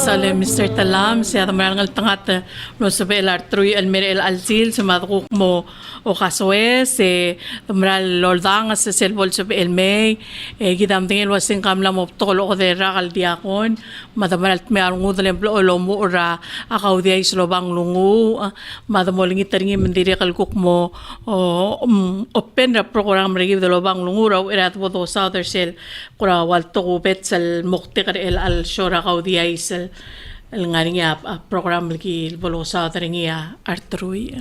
Sale Mr. Talam, siya tamarangal tangat no sabi L3 Almir El Alzil sumatukok mo o kaswe si tamaral Lordang sa selbol sabi El May gidam tingil wasing kamla mo tolo ko dera kal diakon madamaral me arungu dalem lo mo ora akaw di ay slobang lungu madamoling itaringi mendiri kal kukmo open ra program regi dalobang lungu raw irat bodo southern sel kura walto ko bet sal mukti kar El Al shora kaw di ay sel nga niya program lagi bolosa taringiya artrui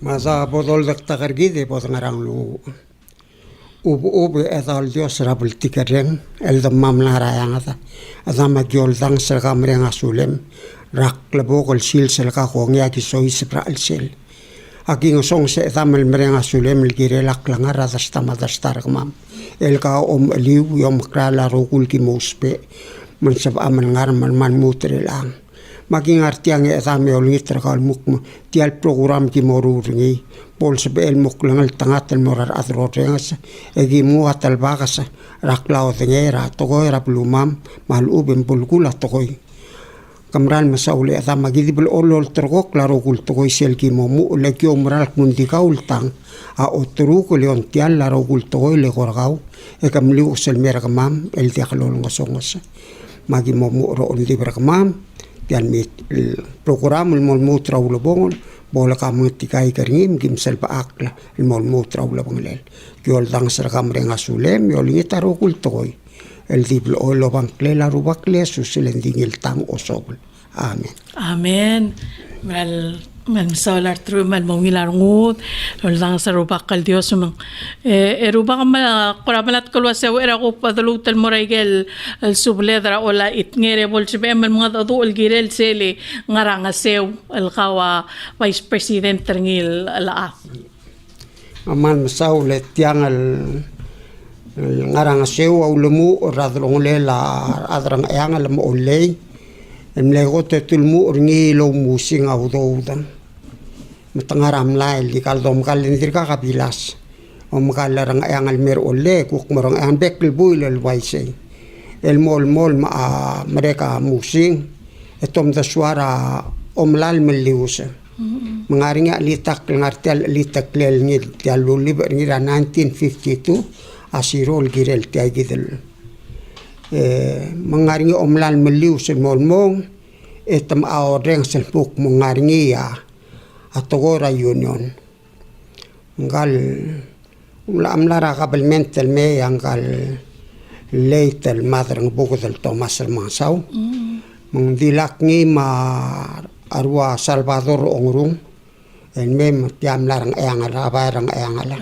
masa bodol dakta kargide bod ngarang lu ubu etal dios rabul tikareng el damam narayang ata adama gyol dang sel kamreng asulem rak lebo kol sil sel ka khongya ki soi sepra al sel aking song se tamel mereng asulem ligire lak langar atas tamadastar kamam el ka liu yom krala rokul ki mospe mansab aman ngar man mutre lang maging artiang e same olngit rakal mukmo tial program ki morurngi pol sebel muklangal tangatel morar adrotengas egi muatal bagas raklao tengera togoera plumam mal ubem pulkula togoy kamran masaule ata magidibel olol trogok laro kul togoy sel ki momu le ki omral kundi kaultang a otru ko leon tial laro kul togoy le gorgau e kamliu sel merkamam el tiaklol ngosongos magi momu ro undi berkamam tian mit program mol mutra ulobong bola kam tikai karingim kim sel pa akla mol mutra ulobong kyol dang ser kamreng asulem yol ngitaro kul toy el diblo olobang klela rubakle susilendingil tang osobl amen amen mal man solar true man mongilarngut lang sa rubakal Dios mang rubak mal kuramalat kulwa sa era ko padalutal moraigel al subledra ola itngere bolsibe man mga adu al girel sele ngaranga sew al kawa vice president terngil ala aman masaule tiang al ngaranga sew aulumu radrong lela adrang ayang al mo olay emlego tetulmu ringi lo musing audodan matangaram lail di kaldom kalendir ka kapilas kalarang ayang almer ole kuk morong ayang bekl buil el waise el mol mereka musing etom da suara omlal meliusa mengaringa litak ngartel litak lel ngil tialu liber ngira 1952 asirol girel tiagidel mengaringi omlan meliu semolmong etam aoreng selpuk mengaringi ya atogora union ngal amlara kabelmentel me angkal leitel madrang bukodel Thomas Masaw mengdilak ni ma arwa Salvador ongrung en mem tiam larang ayang barang ayang ala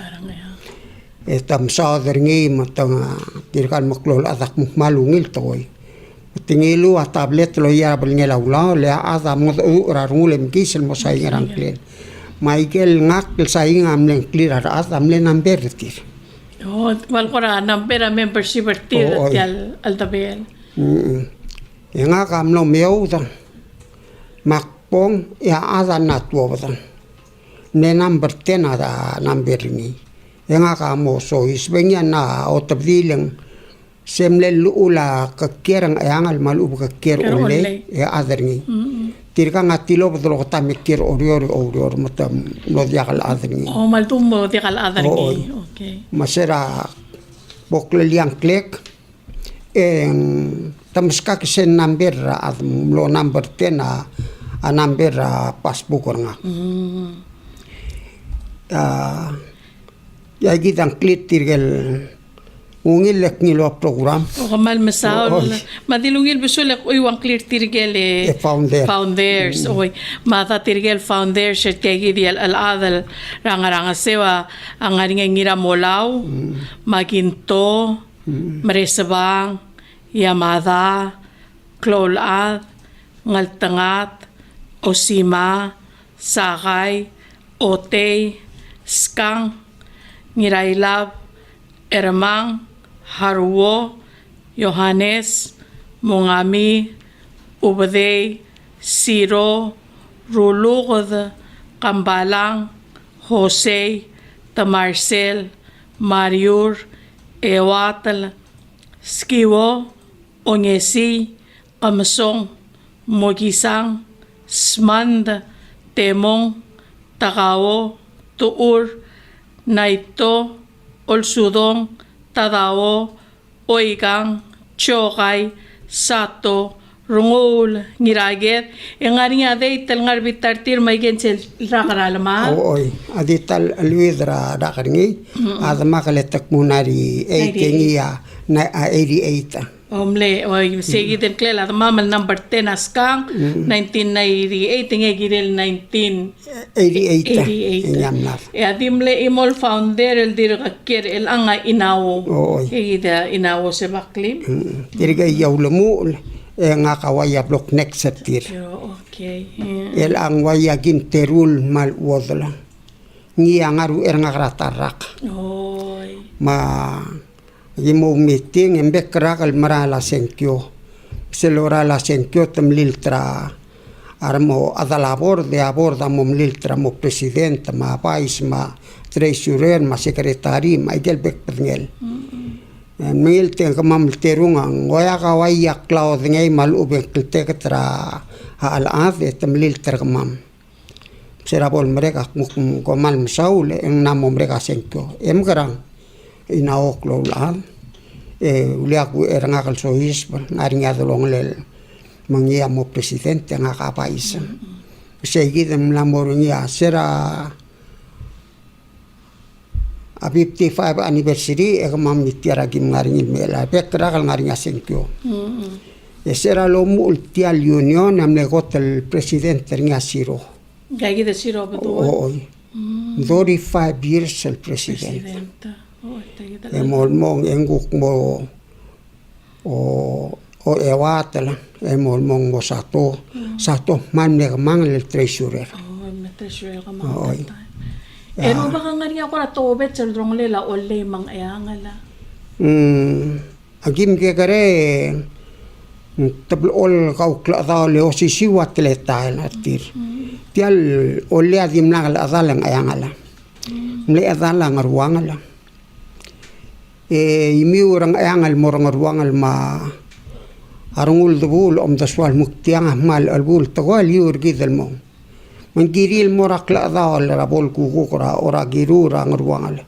etam sauderngi matang tirkan maklol atak malungil toy tingilu a tablet lo ya belngel aula le azam rarulem kisel mo say ngarang klen Michael ngak say ngam len clear azam len number tir wal kora number membership tir tial altabel nga kam no meu ta makpong ya azan natwo batan ne number 10 ada number ni yang akamo so isbengya na o tabdilang semle lula kakerang ayangal malu kaker ole ya adarngi tirka ngatilo betul kota mikir orior matam no diakal adarngi maltum mo diakal adarngi okay masera bokle liang klek en tamska kisen number adum lo number 10 a number passbook nga ya gitang klit tirgel ungil lek ni lo program o kamal masaul madilungil bisulek uywang clear tirgel founders oy mata tirgel founders et kay gidial al ranga sewa ang ngira molaw maginto maresabang yamada klolad ngaltangat osima sakay otey skang ngirailab Eramang, Harwo, Yohanes, Mungami, Ubadey, Siro, Rulukod, Kambalang, Jose, Tamarcel, Mariur, Ewatal, Skiwo, Onyesi, Kamasong, Mogisang, Smand, Temong, Takawo, Tuur, Naito, Olsudong, Tadawo, Oigang, Chokay, Sato, Rungul, Ngiraget, yang ngari nga day talngar bitartir may gensel rakaralama. Oy, adital alwidra dakarngi, ada makaletak munari 88. Omle, oy, sige din klela, mamal number 10 askang, 1998, tinge giril 88. Inyamnar. Adimle imol founder, el dir kakir, el anga inawo. Oy. Igida inawo se baklim. Diriga yaulamu, nga kawaya blok next satir. Okay. El ang waya ginterul mal wodla. Ngi angaru nga kratarak. Oy. Ma Gimo meeting en bekra kal marala senkyo. Selora la senkyo tam liltra armo adalabor de aborda mom liltra mo presidente ma pais ma treasurer ma sekretari ma idel bek pengel. Mil ten kamam terungang waya ka waya klaw ngay malu bek tektra al ave tam liltra kamam. Serabol mereka komal msaul en namo mereka senkyo. Emgarang inaok lo lan uliaku eranga kal sois ngaringa dolong lel mangia mo presidente nga ka país segi dem la moringa sera a 55 anniversary e kam mitira gim ngaringi mela pekra kal ngaringa senkyo sera lo multial union amne gotel presidente nga siro gagi de siro betul. Oy 35 years el presidente. Emol enguk mo o ewatala emol mo sato man ne mang le treasurer. Me treasurer ka mang. Ero baka nga niya ko na tobet sa drong lela ole mang ayangala. Agim ke kare tablol kaukla da le osisiwa tleta natir. Tial ole adim na adalang ayangala. Le adalang arwangala. Imi orang ayangal morang ruangal ma arungul dubul daswal muktiang mal albul tawal yur gidal mo mangiril morak la dal rabol kukura ora girura ruangal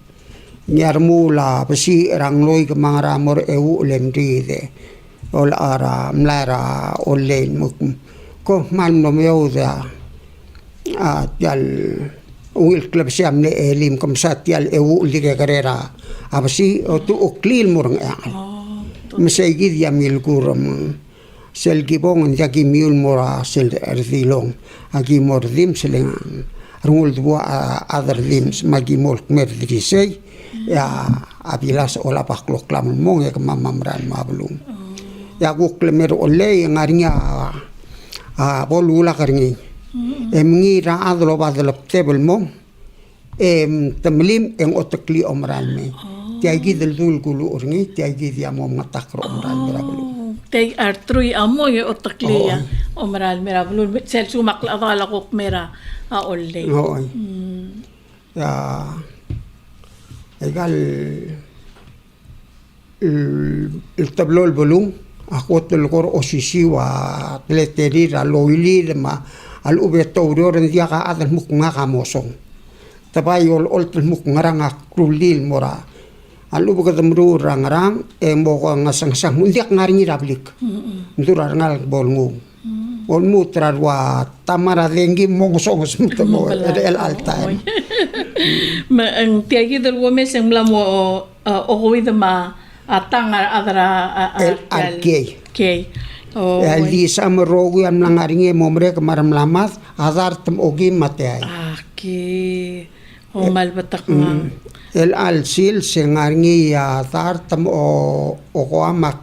nyarmula pasi rang loy ke mangara mor eu lendide ol ara mlara olen muk ko mal no meuda jal Uil klub siam ne elim kom satial eu liga carrera abasi o tu oklil morang ang mesegi dia mil kuram sel gibong ya gimul mora sel erdilong agi mordim selengan rungul dua other limbs magi mol merdisei ya abilas ola paklok lam mong ya mamamran mabulum ya guklemer ole ngarinya bolula karingi ngira adlo badlop table mo tamlim en otakli omran me tiagi del dul gulu orngi tiagi dia mo matakro omran mirabulu tag artrui amo yo otakli ya omran mirabulu sel sumak la dala kok mera a olle ya egal el tablo el volum akot el kor osisiwa tleterira loili ma al ubetaurio dia ka adal muk nga kamosong tabayol oltel muk ngaranga krulil mora al ubu kadamru rangrang mo ko ngasang-sang undiak ngaringi rablik ndurar ngal bolngu olmu trarwa tamara dengi mongsong smutamo el altai ma ang tiagi del womes ang mlamo o huida ma atangar adara el alkei kei di sama rogu yang nangaringe momre kemaram lamat azar tem ogi mate aki mal batak nga el alsil sengaringi ya azar tem o ko amak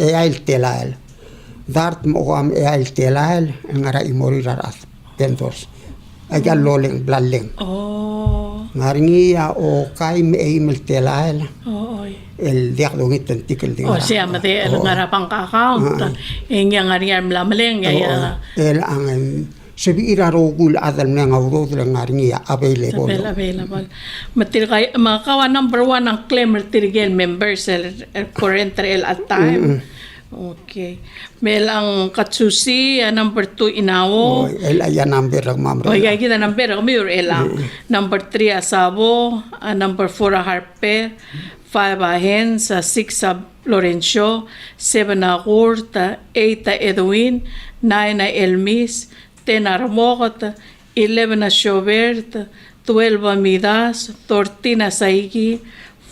el telal dar tem o am el telal ngara imori raras tentos aja loleng blaleng Ngaringiya o kay may meltelael. Oo. El diak dong itan tikil di. O siya mate el ngarapang ka-account. Ingya nga rin mlamaleng ya. El ang sabi irarogul adal na ngawro lang ngaringiya available. Available. Matirgay makawa number 1 ang claim tirgel members el current el at time. Okay. Mel ang Katsusi, number 2 Inawo. El ayan number ang mamre. O iya kita number kami or elang. Number 3 Asabo, number 4 Harper, 5 Hens, 6 Florencio, 7 Kurt, 8 Edwin, 9 Elmis, 10 Armocot, 11 Chaubert, 12 Midas, 13 Saigi,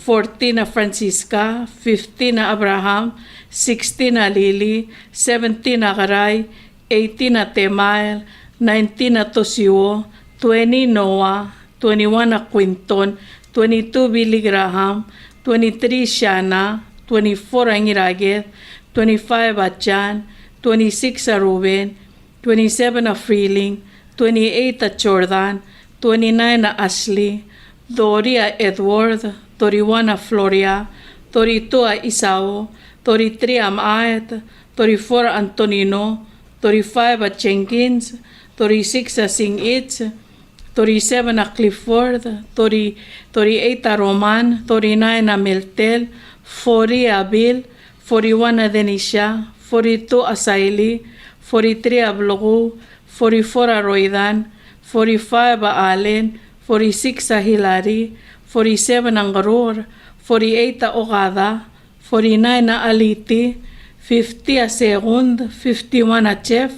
14 Francisca, 15 Abraham, 16 Lili, 17 Karay, 18 Temael, 19 Tosio, 20 Noah, 21 Quinton, 22 Billy Graham, 23 Shana, 24 Angiraget, 25 Jan, 26 Ruben, 27 Freeling, 28 Jordan, 29 Ashley, 30 Edward, 31 Floria, 32 Isao, 33 Amaet, 34 Antonino, 35 Jenkins, 36 Singitz, 37 Clifford, 38 Roman, 39 Meltel, 40 Bill, 41 Denisha, 42 Asaili, 43 Blogu, 44 Roidan, 45 Allen, 46 Hillary, 47 Angarur, 48 Ogada, 49 Aliti, 50 Segund, 51 Chef,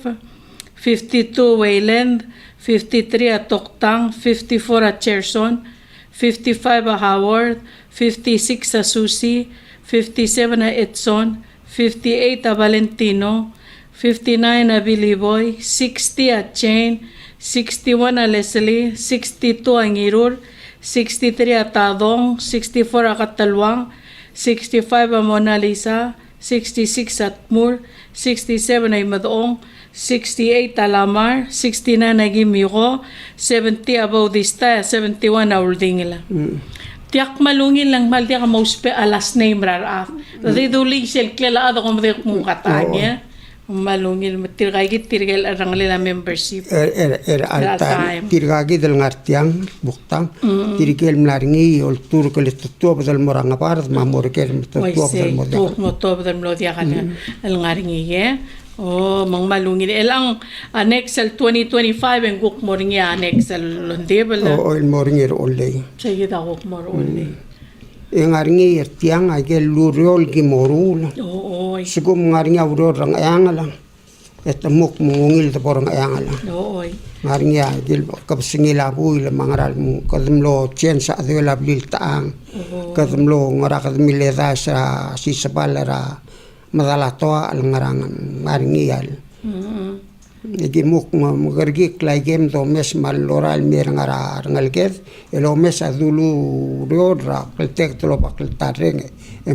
52 Wayland, 53 Toktang, 54 Cherson, 55 Howard, 56 Susi, 57 Edson, 58 Valentino, 59 Billy Boy, 60 Chain, 61 Leslie, 62 Angirur, 63 Tadong, 64 Katalwang, 65 Mona Lisa, 66 Atmur, 67 ay Madong, 68 Alamar, 69 ay Gimiro, 70 Bautista, 71 na Uldingila. Tiyak malungin lang mal tiyak mauspe alas name raraf. Tadi duling sel klela ado kung mati kung katanya. Malungin tirgay arang lila membership. Alta tirgagi dal ngartiang buktang tirgel mlaringi ol tur kele tutua badal moranga par mamor kel tutua badal modya. Tutua badal modya kanya al ngaringi ye. Oh, mang malungin elang annex al 2025 ang guk moringi annex al londebel. Oh, el moringi olle. Sige da guk mor olle. Ngaringi tiang ay luriol gimorul. Oo. Sigum ngaringi auror rang ayangala. Et muk mungil ta porang ayangala. Oo. Ngaringi agil kapsingila bu il mangaral mu kadmlo chen sa adela bil taang. Kadmlo ngara kadmile da sa si sabalara madalatoa al ngarangan ngaringi al. Igi muk magargik la game do mes mal loral mir ngara ngalget elo mes adulu riodra keltek tlo bakal tareng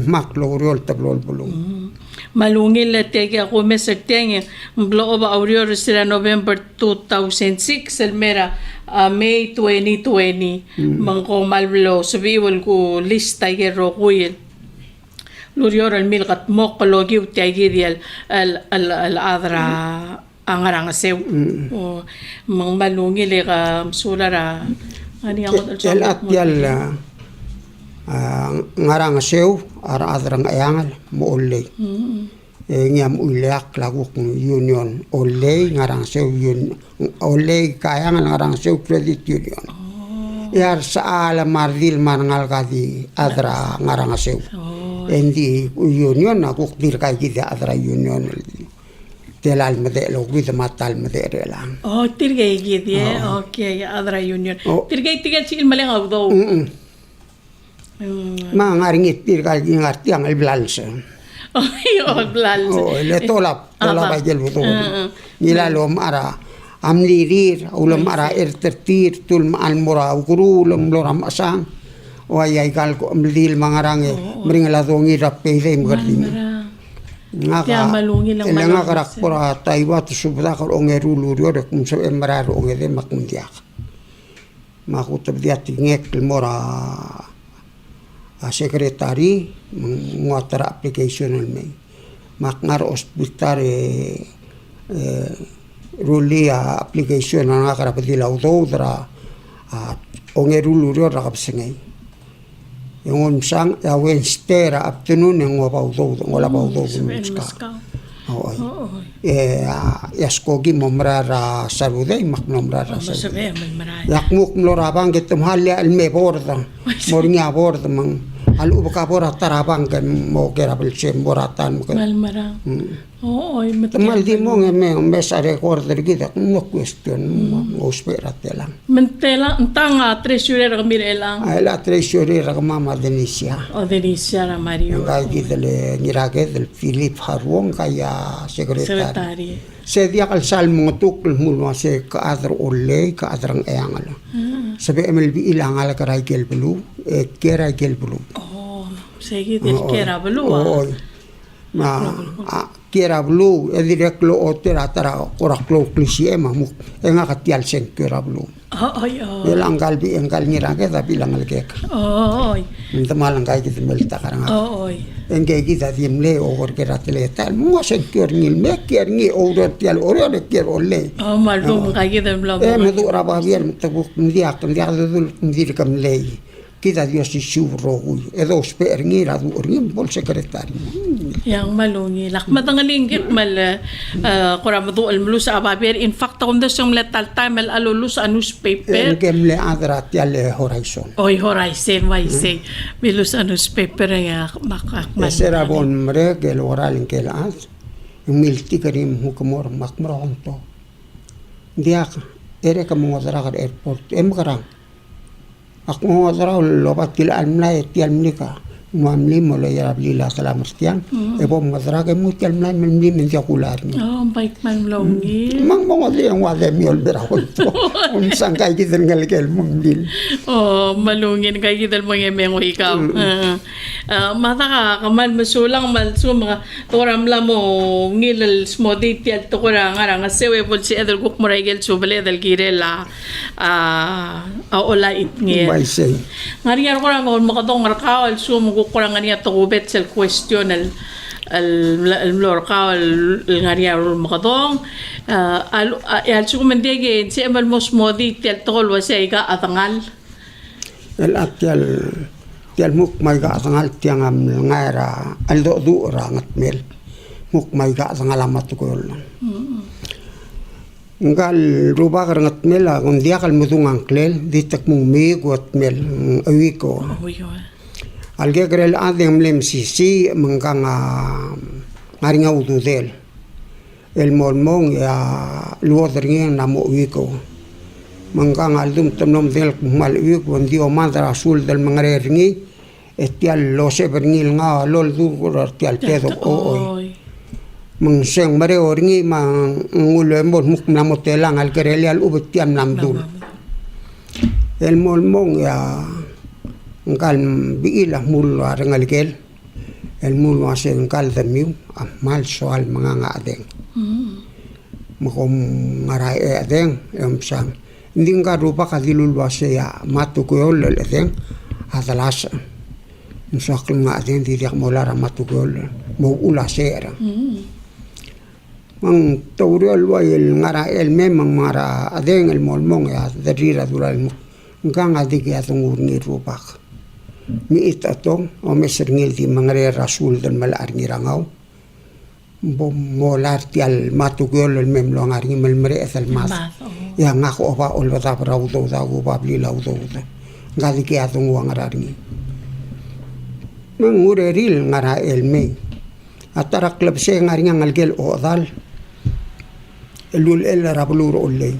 mak lo riol tablol bulung malungil tege ako mes tenge blo ba aurior sila November 2006 el mera May 2020 mangko malblo subiwal ko lista gero kuil lurior al milkat mok logi utiagirial al adra angarang sew o mang malungi le ka sulara ani ang el atyal ngarang sew ara adrang ayangal mo ulle ngam uleak laguk union ulle ngarang sew union ulle kayangal ngarang sew credit union yar sa ala mardil mangal kadi adra ngarang sew endi union akuk dir kay kita adra union telal mede lo with matal mede relang tirgay gid ye okay adra union tirgay tigal sigil maleng awdo ma ngaringit tirgay ngarti ang albalsa albalsa le tolap ba gel buto nilalom ara amlirir ulam ara ertertir tul al mura uguru lom loram asang o ay gal ko amlil mangarange mringala dongi rappe de mgardim Kaya malungin lang malungin. Nga karakpura taiwa to subda ko ongeru lurio de kum so emrar ongede makundiak. makutab dia tingek mora a sekretari menguatara application me makngar hospital ruli application na karapati laudo dra ongerulu ro rakapsengai yung sang ya Wednesday afternoon yung wapaudo wala paudo ska yaskogi momrara saruday maknomrara saruday yakmuk mlorabang getum halya alme borda mornya borda mang alu baka bora tarabang kan mo kerabel sem boratan mo malmarang mal di mo me sa recorder kita no question mo sperat lang mentela tanga treasurer kamire lang ay la treasurer ka mama Denisia Denisia na Mario kay kita le nirage del Philip Harwong kaya secretary se dia kal salmo tukul mulwa se ka adro olle ka adrang eangal sabi MLB ilang ala karay gelbulu keray gelbulu sige del kera bulu kera bulu direct lo otera tara koraklo klisi emamuk enga katial sen kera bulu ilang galbi engkal nirage tapi ilang alkek intamalang kay kita melta karang engke kita dimle over kera teleta mo sen kер ngil ker ngi over tial ore ker olle malum kay kita blo medu rabavier tabuk ndiak dul ndir kam lei kita Dios isuro edo sper ngira du orim bol secretary yang malungi lak matangalingit mal kuramadu almulus ababer in fact on the song letal time al alulus a newspaper kemle adrat yale horizon horizon why say milus a newspaper ya makak sera bon mre gel oral kelas milti karim hukumor makmronto dia ere kamodra airport karang ako nga lobat kila almlay ti almlika mamli mo la yablila salamartian ebo madra ke mo ti almlay mamli men ti akular ni baik man longi mang mo di ang wala mi ol berawon to unsang kay gidan ngalkel mangbil malungin kay gidan mo ngemeng ikaw mata ka kamal masulang malsu mga toram la mo ngilal smodi ti at to kurang arang sewe bol si edel guk moragel subale edel girela ola itngel ngariar ko lang makatong rakawal sum ko kurang niya to ubet sel question al lorka ngariar makatong al sukumendege si emal mosmodi tel tol wasay ka atangal el atyal tial muk may ga atangal tiang am ngaira al do rangat mel muk may ga atangal amat ko ngal ruba karangat mela kung dia kal mutungang klel ditak mong migot mel awiko alge grel adem lem sisi mangkang ngaringa ududel el molmong ya luar ringin namo wiko mangkang aldum temnom del mal wiko ndio mandra sul del mangare ringi etial lo se bernil nga lol du tial pedo mengseng bare oringi mang ngulo embon muk namotelang al kereli al ubetiam namdul el molmong ya ngkal biilah mul arengalkel el mul wasen kal demiu amal soal mga adeng makom ngarai adeng emsang nding ka rupa kadilul wase ya matukol adeng adalas insakl nga adeng diak molara matukol mo ulasera mang taurial wail ngara el memang mara adeng el molmong ya darira dural ngang adik ya tungur ni rupak mi itatong o mesernil di mangare rasul dan malar ni rangaw bom molar tial matugol el memlo ngari melmere esal mas ya ngako opa ol bata raudo da go babli laudo ngadik ya tungu ngara ni mangure ril ngara el me atara klub se ngari ngalgel odal elul el rabulur olle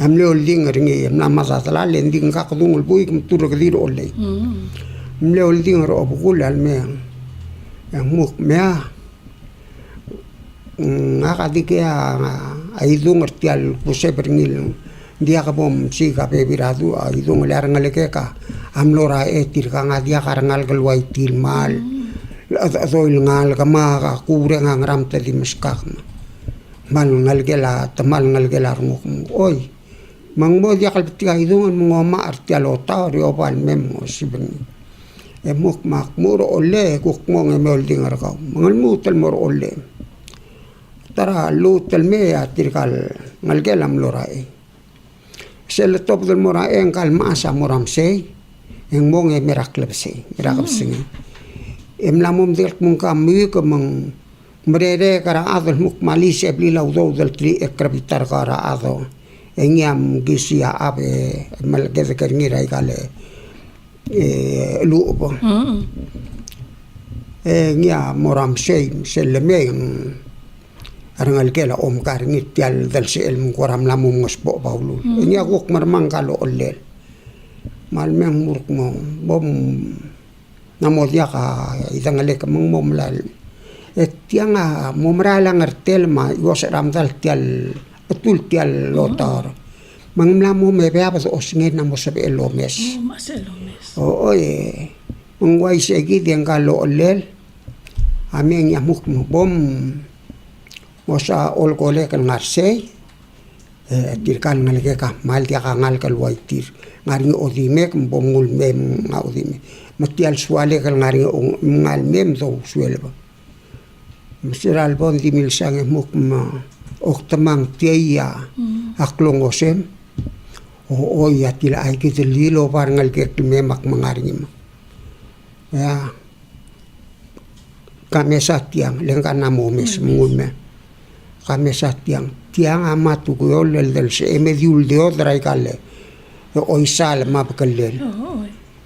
amle olding ringi namma satala lending ka kudungul bui tur kedir olle amle olding ro bugul alme yang muk mea ngaka dikya aidung artial puse pernil dia ka bom si ka pe biradu aidung lar ngaleke ka amlora etir ka ngadia karangal galwai tilmal azoil ngal kama ka kubre ngram tadi meskak mal ngalgela tamal ngalgela nguk oy Mangmo dia kalpitiga idungan mangoma artialota riopal memo sibeng. Emok makmuro ole kukmo ngemol dingar kau. Mangal mutal moro ole. Tara lutal me atirkal ngalgelam lorai. Sel top del morai engkal maasa moramse. Eng mong miraklebse. Miraklebse. Emlamum dirk mung kamu ke meng merere kara adol muk malise blila udo del tri ekrabitar kara ado. Engiam gisia abe malgede kerngira ikale lupo. Engia moram sei seleme arangal kela om karngit tial dal sel mungkoram lamu ngospo baulu. Engia guk marmang kalo olel. Malmeng murk mo bom namodia ka idangale ka mong momlal. Et tianga momrala ngartel ma yos ramdal tial betul tial lotar. Manglamu me bea pas osnget na mo sabi elomes. Mas elomes. Oo mangway segi diang kalo olel. Aming yamuk mo bom mo sa olkole kan ngarsay. Tirkan ngalike ka mal dia ka ngal kalway tir. Ngaring odimek mbomul mem nga odime. Matial suale kan ngaring ngal mem do suelba. Masiral bon di milsang muk ma oktamang tiaya aklongosem o ya tila ay kitililo parangal memak mangaring mo ya kami sa tiang lengkan namo mes mungume kami sa tiang amat tukuyol del se mediul de odray kale o isal mapkalel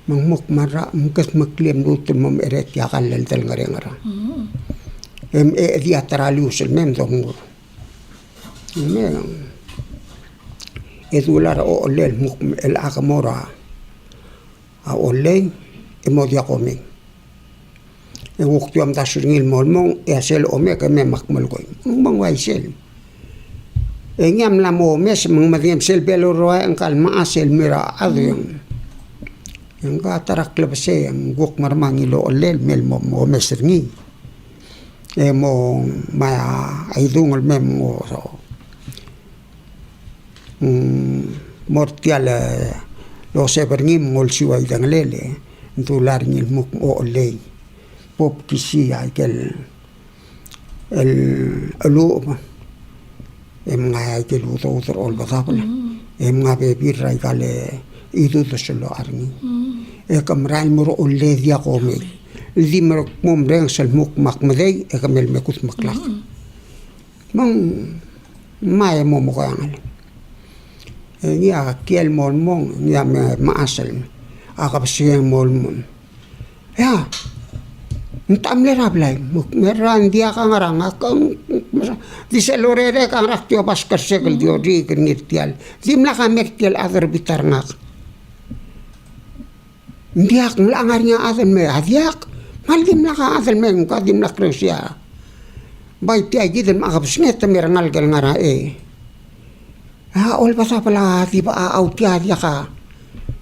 mangmuk mara mungkas maklem lutul mom eret ya kalel del ngarengara dia teralius el mem dongur Edular o olel muk el akamora a oleng emodia komeng. E waktu am tasringil molmong e asel ome ka me makmal koy. Mong waisel. E ngam la mo mes mong madiem sel belo roa ang kalma asel mira adyong. Yang ka tarak lebse ang guk marmangilo olel mel mo mes ringi. E mo maya aidungol mem mo so. Mortial lo seberngim ngol siwa idang lele ntular ngil muk o olay pop kisi ay kel el alu em nga ay kel uto ol batapla em nga bebir ay kale itu to selo arni e kamral muro olay dia kome di mer mom reng sel muk makmadey e kamel mekut maklak mang may mo mo kangal ya kiel molmong ya maasal akapsiyang molmon ya ntam le rablay meran dia ka ngarang akang di selorere ka raktio paskar sekal dio di knirtial dim la ka mertial adar bitar ngak ndiak mlangarnya adal me adiak mal dim la ka adal me ka dim la kresia bay ti ay gidan makapsnget merangal gal ngara ol basa pala tiba autia dia ka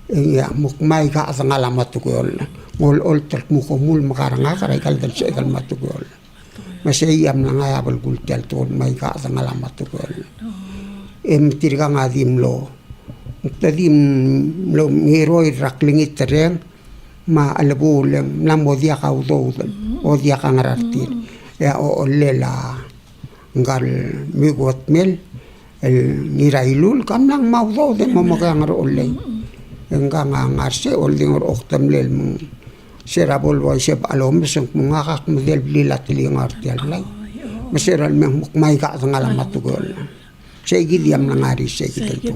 ya mukmai ka asang alamat tukol ol terk mukomul makaranga karay kaldal sa ikal matukol masayam na nga yabal gultial tukol may ka asang alamat tukol tirga nga dimlo tadim lo ngiroy raklingit tereng ma alabuleng namo dia ka udol o dia ka ngarartir ya o lela ngal migot mel el nirailul kam lang mawdo de mamakang rolay engka nga ngarse olding oktam lel mong serabol wa sep alom sung mungakak model blilat li ngartial lay maseral meng mukmay ka ngalamat tugol segi diam na ngari segi to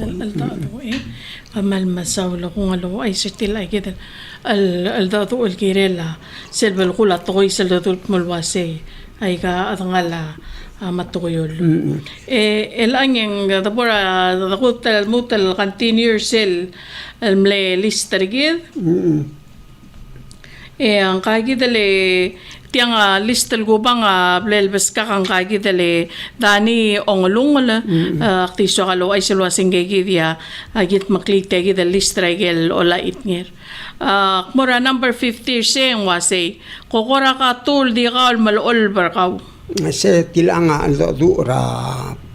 amal masawla kung alo ay sitil ay kita al datu al kirela selbel kulat toy sel datu mulwase ay ka atangala matuyol. El angeng tapora dakutal mutal continue sel mle lista rigid. Ang kagidale tiang listal gubang blel beska kang kagidale dani ongolungol aktiso kalo ay silwa singgegidya agit maklite gidal listra gel ola itngir. Mura number 50 saying wasay kokora ka tul di ka malol barkaw. Se tilanga aldo dura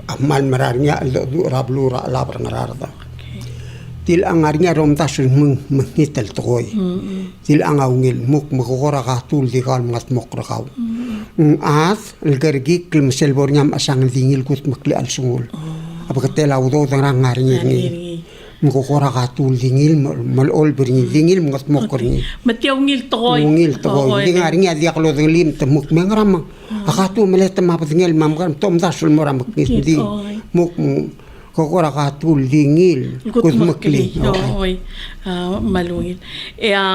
amal mararnya aldo dura blura labra ngararda til angarnya rom tasul mengitel toy til angaungil muk makokora ka tul di kal ngat mokra kau at algergi klem selbornyam asang dingil kut makli al sungul apa ketela udo tangrang ngarnya ni makokora ka tul dingil mal ol bernyi dingil ngat mokorni Matiyaw ngil toy. ngil toy dingarnya dia kalau lim temuk mengram akatu melet ma patingel mam kan tom tasul moram di muk kokora ka tul dingil kut makli Oy. Malungil.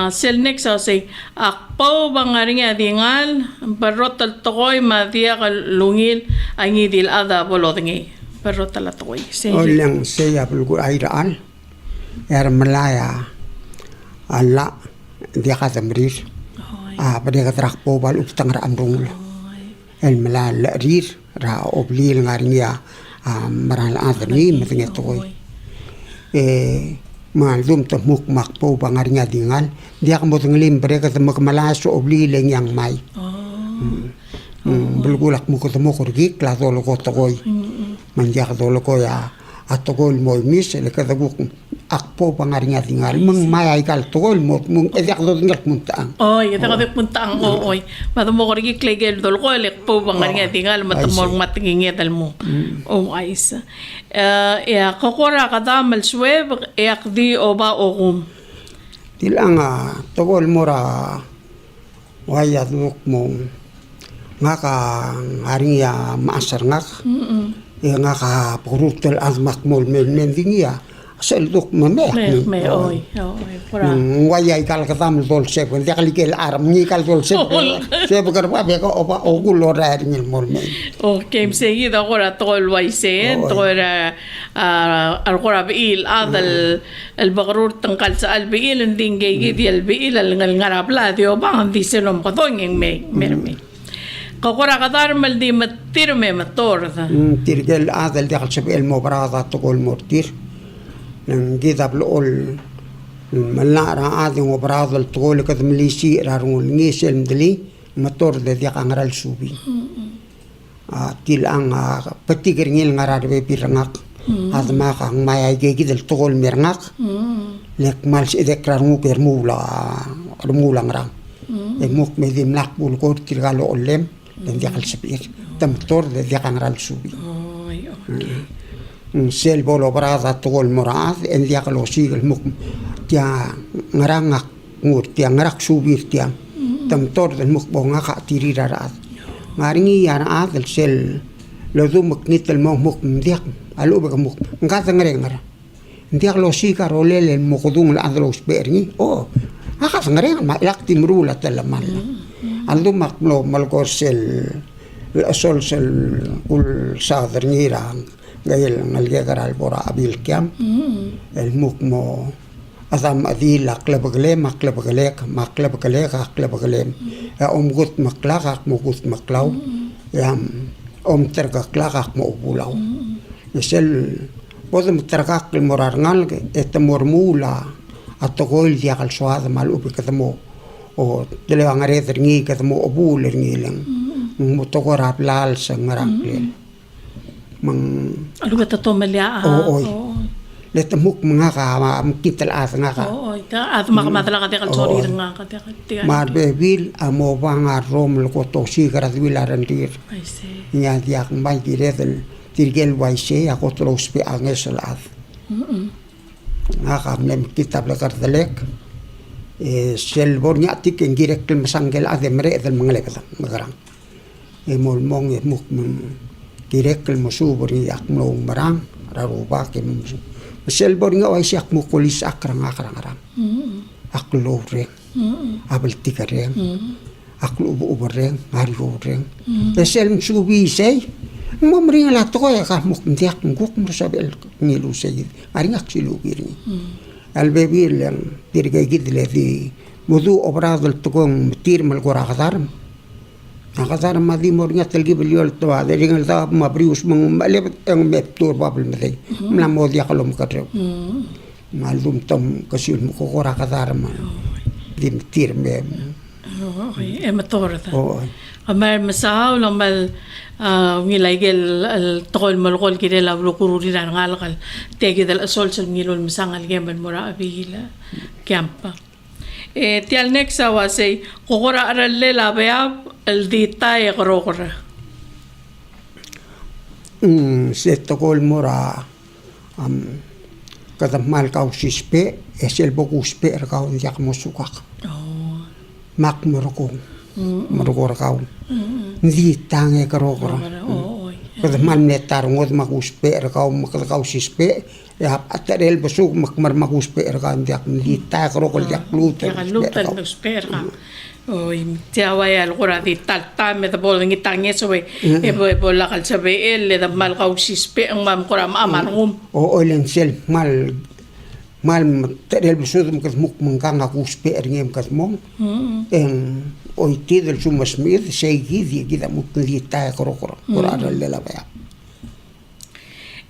Selnek sa say akpaw bangaring adingal barotal toy madia lungil angi dil ada bolodngi. Barotal toy. Olang saya pelgu airaan malaya alla dia kata merir pada kata rakpo bal utang ra amrung el malala rir ra oblil ngaringia maral adni matnya toy malum temuk makpo bangaringa dingal dia kamo nglim mereka temak malaso oblil yang mai bulgulak mo ko temo korgi klato ko toy manjak dolo ko ya atogol mo mis le kada buk akpo pangaringa tingal meng mayay kal togol mo mung edak do tingal puntang Oy, ito ka puntang oy. Matamo ko rin klegel dol ko lek po bangaringa tingal matamol matingingit al mo. Oh ayos. Kokora kada malsweb di oba okum. tilang togol mo ra wayat mo ngaka ngaringa maasar ngak ngaka purutel azmak mol mendingia selduk memeh Me oy. Pura. wayay kal katam dol sep dia kali kel aram ni kal dol sep sep karpa be ko opa ogul ora ngil mol me Okay, seguido ahora todo el waisen, todo era ahora biil adal البغرور تنقل سأل بيل ندين جي دي البيل الغرابلا ديو بان دي سلام قطون مي مرمي قورا قدار مل دي متير مي متور ترجل هذا دخل شبه المباراة تقول مرتير نجيذ بالأول ملنا هذا مباراة تقول كذا مليسي رارون نيس المدلي متور ده ديك عمرال سوبي تيل أن بتيجر نيل عرار بيرناك هذا ما كان ما يجي كذا تقول ميرناك لك مالش إذا كرمو كرمولا رمولا عرام الموك مدين نقبل كور تلقى له علم لأن دخل شبير تمتور ده ديك عمرال سوبي sel bolo brada tol moraz en dia kalau sigel muk tia ngarangak ngur tia ngarak subir tia tamtor del muk bonga ka tiri rarat ngaringi ya raat del sel lo du muk nit el muk dia alu ba muk ngata ngarengara dia kalau sigar olel el mukudung la adlo sperni oh aka ngareng ma lak timrula talaman aldo maklo malko sel sol sel ul sadernirang gayel ngalgegar albora abil kiam el mukmo azam adil aklabagale maklabagale gut maklak mugut maklaw yam terga klak mo bulau yesel podem tergak morangal et mormula atogol dia al soad mal ubi katamo o dele angare terngi katamo obul ngileng mutogora lal sangarang mang ano ba to melia letamuk mga ka kital as nga ka at makamadala ka dekal sorry nga ka marbebil amo banga rom ko to sigara wilaran dir I see nya dia mbay diretel tirgel waise ako tros pe angesal at nga ka nem kitab la kardelek sel bornya tik ngirek masangel ademre del manglek magarang mol mong muk direk el musubri ak mlong barang raruba ke sel bornga ay siak mo kulis akrang ak lore abel tikare ak uboreng ari uboreng sel musubi sei mo mring la to ya ka mo ndiak nguk mo sabel nilu sei ari ak silu giri al bebil yang dirga gidle di mudu obrad el tokong tir mal gora gadar Nakasar madi mornya telgi beliol to ada ringal ta mabrius mangmalep ang meptur babel mate mlamo dia kalau mukatre malum tam kasil mo kokora kadar ma dim tir me Okay, mator ta. Oo. Amar masahaw lang mal ngilay gel al tokol malkol kide la kururi na ngalakal tegi dal asol sa ngilol masangal geman mura abihila kiampa. Tial next awa say kokora aralle labaya al dita e korokora. Setto kol mora kada mal kau sispe esel boku spe kau jak mosukak. Oh. Mak morokong. Morokora kau. Ndi tange korokora. Kada mal netar ngod makuspe kau sispe ya atarel besuk makmar makuspe kau jak ndi ta korokol jak lut. Ya lutal nagspera. Oy, tiaway al kura di talta me da bol ngi tangi sobe ebo la kal sabe el da mal kau sispe ang mam kura amarngum. O oilen sel mal terel besuk muk mengkang aku spe ngem kasmong. En oiti del sumas mir sei gidi gida muk li ta korokora. Kura dal la ba.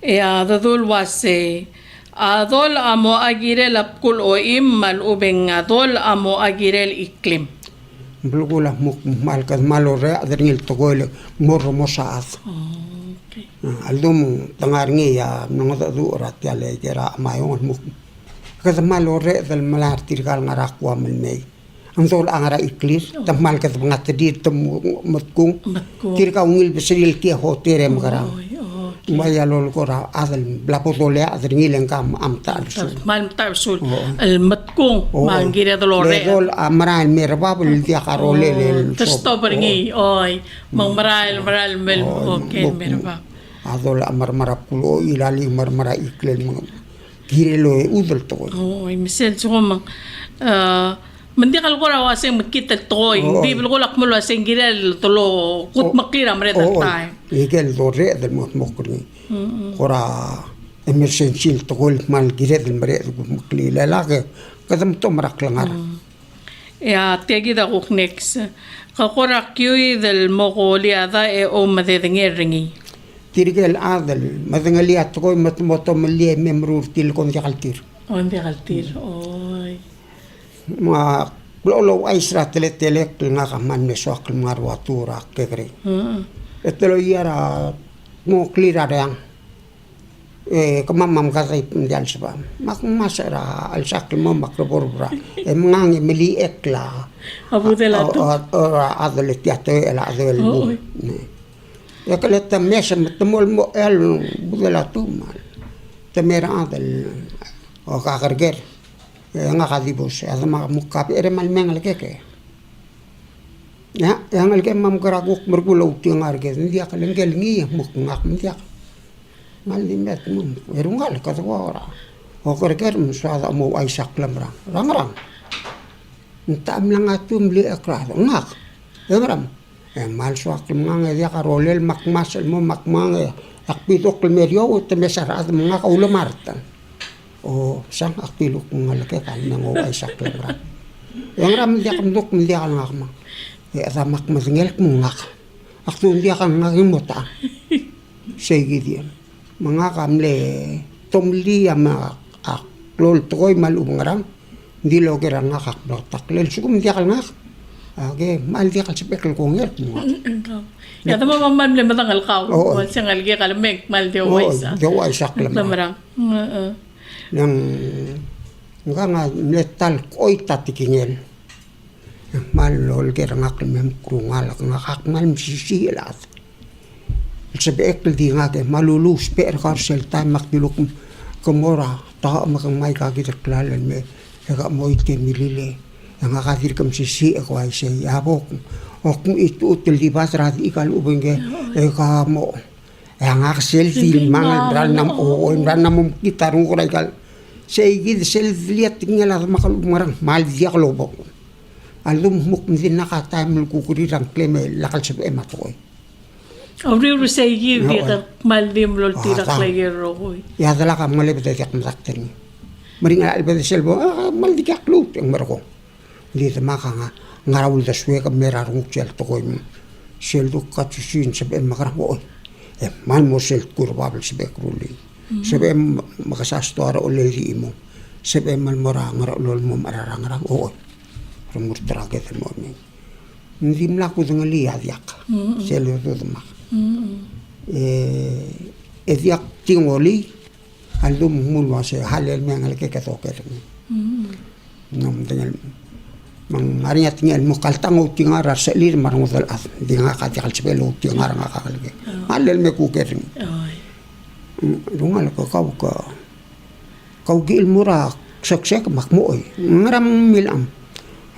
Ya dadul wase adol amo agirel apkul o immal ubeng adol amo agirel iklim. Bulgula muk malkas malore adringil togoyle morro mosaat. Okay. Aldum tangarngi ya nongoda du orat ya le jera mayon muk. Kada malore dal malar tirgal ngarakwa melmei. Andol angara iklis tamal kad ngatdir tem matkung. Tirka ungil besril ki hotere magara. Maya lol kora adal blapotole adringil engkam amta sul. Man tarsul al matkung mangira dolore. Dol amral merbabul dia karole le. Testo beringi oy mang maral mel okay merba. Adol amar marapulo ilali marmara iklen girelo udol to. Oy misel sumang mendikal ko raw asing magkita toy bibel ko lakmul asing girel tolo kut makira mre that time igel dore del mokri ora emergency tol mal girel mre mokli la ke kadam to marak langar ya tegi da ko next ka kora kyui del mogoli ada e o madedengir ringi tirgel adel madangali at ko matmoto mali memrur til kon jakaltir on jakaltir oy ma lolo aisra tele nga kaman me sok marwatura kegre etelo yara mo klira yang kamam kasay pindial sa mak masara al sakl mo makroborbra mangi meli ekla abudela tu ora adele tiato ela adele bu ya kaleta mesa temol mo el budela tu mal temera adel o kakarger nga kadibos ada mukap ere malmeng leke ya yang leke mam karaguk mergulau tiang arge dia kalengel ngi muk ngak dia malimet mum erungal kata ora o kerger musada mo ay saklam rang entam lang atum li akra ngak emram mal swaklam nga dia karolel makmas mo makmang akpitok merio temesar ad mga kaulamartan o sang akpilok ngalake kan nango ay saklam yang ram dia kamdok dia kan ngak ma ramak masngel ngak aktu dia kan ngimota segi dia mga kamle tomli ama aklol toy malungrang di lo kera ngak taklel sukum dia kan ngak age mal dia kan sepekal kongel ya tama mamam le matangal kaw wal sangal ge kalmek mal dia waisa saklam lamrang yang nga netal koy tatikingel malol kera ngak mem krungal ngak mal sisilat sebek di ngak malulus per karsel tay makdilok komora ta makang may kagitraklalan me ga moite milile yang akadir kam sisi ko ay say abok o kung ito tilibas rat ikal ubenge ka mo yang aksel di mangal bral nam o bral nam kita rung ko ikal say gid sel liat ngala makal marang mal dia klobok alum muk din nakatay mulkukuri rang kleme lakal sa ematoy Auriru say gid ka mal dim lol tirak lagero koy ya dala ka malebet yak masakten maring albet selbo mal dikak lut ang marko di maka nga ngarawul da suwe ka merarong sel to koy sel du katsusin sa ben makarang oy mal mo sel kurbabel sa bekruli sabi makasastora o leri mo sabi mal mora ngarawul mo mararang oy rumur traget mo hindi mla ko nga liadyak. Selo to mak. Ediak tingoli alum mulwa se halel me ngal ke katoker. Nom dengan mang arinya tinggal mukal tango tingara selir marangudal at di nga katikal sebelo tingara nga kakalge. Halel me kuker. Rungal ko kau gil mura seksek makmoy ngaram milam.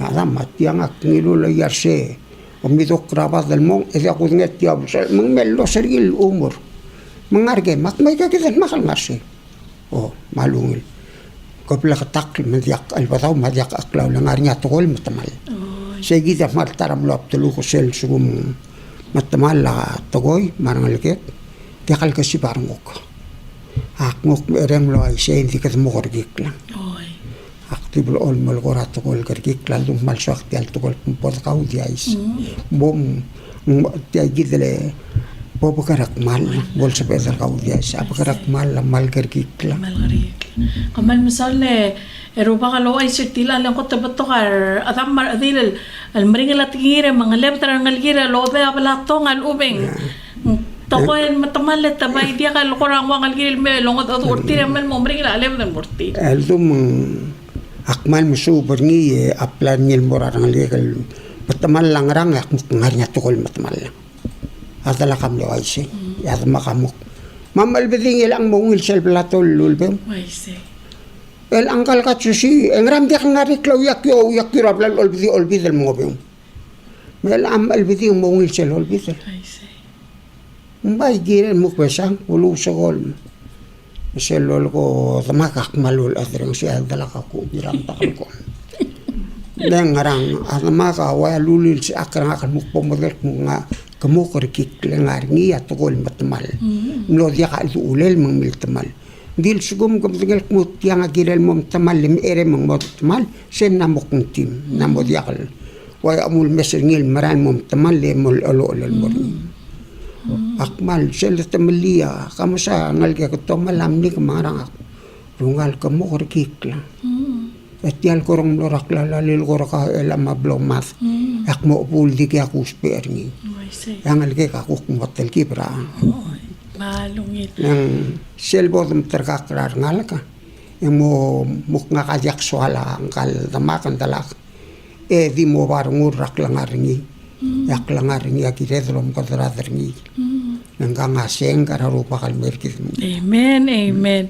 Adam matiang ak ngilo yarse. Omito krabat del mong edi aku nget tiab mang mello sergil umur. Mengarge mak may kakitan makal marse. Oh malungil. Kopla katak madiak albataw madiak aklaw lang arnya tokol matamal. Segi da martaram lop tulu ko sel sugum matamal la togoy marangal ket. Tiakal kasi barangok. Akngok mereng lo ay siya hindi ka tumukorgik lang. Aktibo ol mal korat tokol kargik lalung malsak tial tokol pumpot kau diais. Bom tiay gidele bobo karak mal bol sa pedal kau diais. Apa karak mal kargik lang. Kamal misal eropa kalau ay sirtila lang ko tabatukar atam mar adil al maringal at gira mga lebtra ngal gira lobe abala tong al ubeng. Tokoy matamalet tabay dia kal korang wangal gira me longot at urtira man mo maringal alem dan urti. Eldum akmal musu berngi aplan ngil morarang legal matamal lang rang ak ngarnya tukol matamal lang. Adala kam lo ay si yat makamuk. Mamal beding ilang mongil sel platol lulbem. Ay si. El angkal katsusi engram dia ngarik lo yakyo rablan olbidi del mongobem. Mel am albidi mongil sel olbidi. Ay si. Mbay giren mukbesang ulu sogol. Selol ko tamakak malul atreng siya dalaka ko biram takal ko. Dan ngarang atamaka waya lulil si akrang akan mukpomodel nga kamukor kiklengar ngi atokol matmal. Mlo dia ka ulel mangmil tamal. Dil sugum kamtingel kmut yang agirel mom tamal lim ere mang mot tamal sen namok ng tim namod yakal. Waya amul mesengil maran mom tamal le mol olo olol morni. Akmal sel tamalia kamu sa ngal ke to malam ni kemarang ak rungal kamu korkik la etial korong lorak la lalil koraka elam mablong mas ak mo pul di ke aku sperni yang ngal ke aku motel kibra malungit yang sel bodum terkakrar ngal ka yang mo muk ngakajak soala angkal tamakan talak di mo barngur rak langaringi yak langaringi akiredrom kadradringi nang ngaseng kararupa kalmerkis. Amen, amen.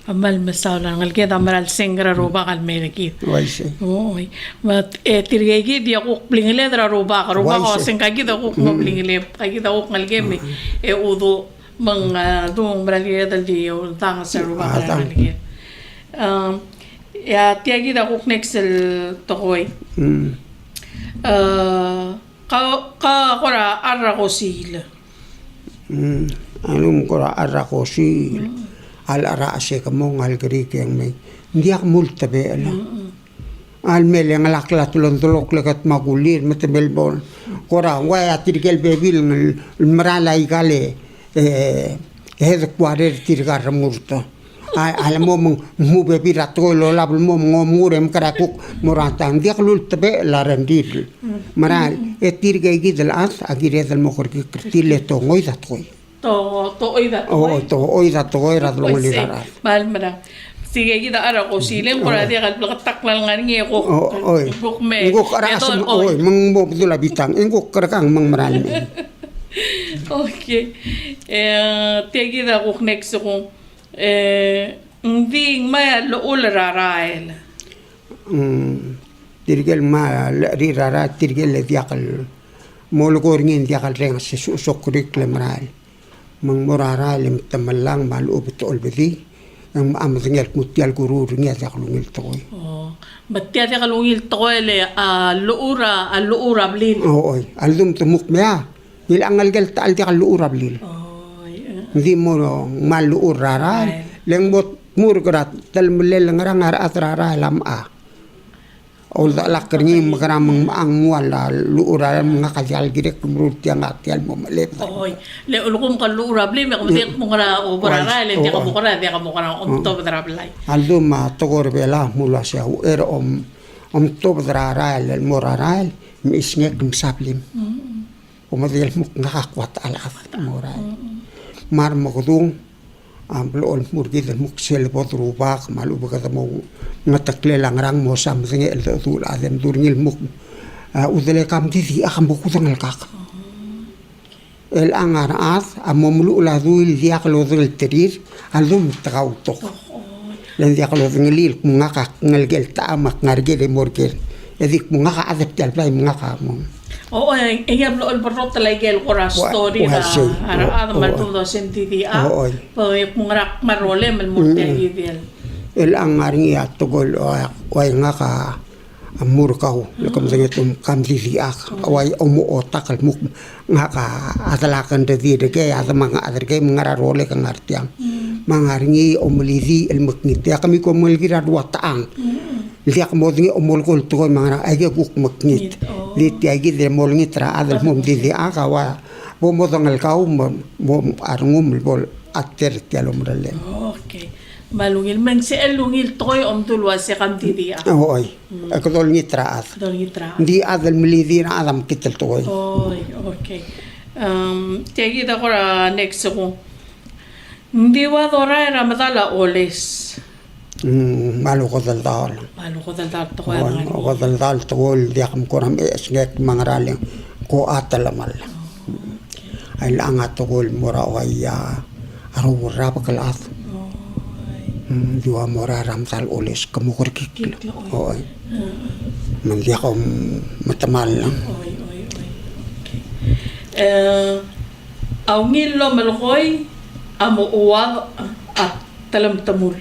Amal masawla ngal kita maral sengra ruba kalmerkis. Waise. Oy. Mat tirgegi dia ko plingile dra ruba ko sengkagi da ko plingile kagi da ko ngalgeme udo mang dung maral dal di tang sa ruba kalmerkis. Ya tiagi da ko nexel tokoy. Ka kora arra ko sila. Anong kora arra ko si al-ara ase kamo ngal kari yang may hindi ak multa be ala. Al mele ngalakla tulong-tulok lakat magulir matabelbon. Kora waya tirkel bebil marala ikale hedek kwarer tirgar murto. Alam mo mo bebira tolo label mo ngomurem karakuk moratan dia kelul tebe larandil maral etirga gidel as agire del mokor ki kirtile to ngoida toy to oida to oida to oida lo lirar mal mara sige gida ara ko silen ko dia kal taklan ngani ko buk me ngok ara asum oy meng mo dula bitang ngok karakang mang maral okay tegi da ko next ko hindi maya lool rarael. Tirgel ma rirara tirgel le diakal molgor ngin diakal reng se sokrik le maral mang morara lem tamalang mal ubto olbedi ang amzengel mutial guru ngia diakalungil toy batia diakalungil toy le luura blin oy aldum tumuk mea ilangal gel tal diakal luura blin hindi mo maluur rara leng bot murgrat dal mulel ngarang atrara lam a ol da lakrni magaram ang wala luura mga kajal girek murut yang atial mo malep oy le ulkum kan luura bli me kumdik mo ngara obrara le dia kamu kara to bedrablay aldo ma togor bela mula sia er om to bedrara le morara Misngek sablim. Umadil mo nakakwat alat moray. Mar magudung amlool murgid muksel bodrubak malu bagata mo ngatakle langrang mo samsing el tul adem durngil muk udele kam di akam buku tangal kak. El angar as amomlu la duil diak lo del terir alum tagautok. Len diak lo ngilil ngakak ngelgel tamak ngargel morgel. Edik mungaka adep talplay mungaka mo. Oo, ang lo albarot talaga el kora story na ara maldo sentidi a. Pag mungarak marole malmurte idel. El angaring ya tugol way ngaka amur kau lekam sangatum kam diak way omo otak muk ngaka atalakan de ke atama aderke mungara role kang artiang. Mangaringi omlizi el muknit ya kami ko mulgira dua taang. Liak modingi omol kol tukoy mangara ayge guk muknit. Lit ayge de molngi tra adal mum di aka wa bomo tangal kau mom arngum bol atter tialom rale. Okay. Malungil man si elungil toy tulwa si kam di a. Oy. Ako dol ngitra at. Dol ngitra. Di adal milidi na adam kitel tukoy. Oy, okay. Tegi da kora next ko. Hindi wa dora ramadala oles. Malu ko daldal. Malu ko daldal to ko ko daldal to diak ko ram esnek mangraling ko atalamal. Ay lang ato ko mura waya aro rap kalat. Dua mura ramsal oles kamukor kiklo. Oy. Man diak ko matamal lang. Oy. Awngil lo malkoy amo uwag at talam tamul.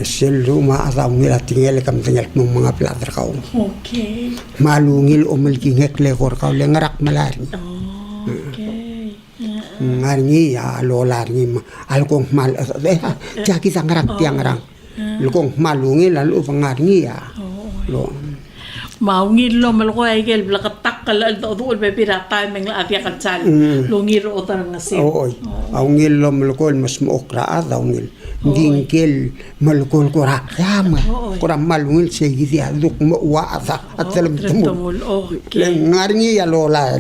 Selu ma ataw ngila tingel kam tingel mong mga platter kau. Okay. Malungil umil kingek lekor kau lengarak malari. Okay. Ngarngi ya lolar ni alkong mal ja kita ngarak tiang rang. Lukong malungil lalu pangarngi ya. Lo. Maungil lo malko ay gel blakatak kal do be pirata meng la avya katsal. Lungir o tar ngasi. Oy. Aungil lo malko mas mo okra aungil. Dingkel malukol ko rakam kurang malungil segi aduk mo waasa at dalam tumul ngarngi ya lola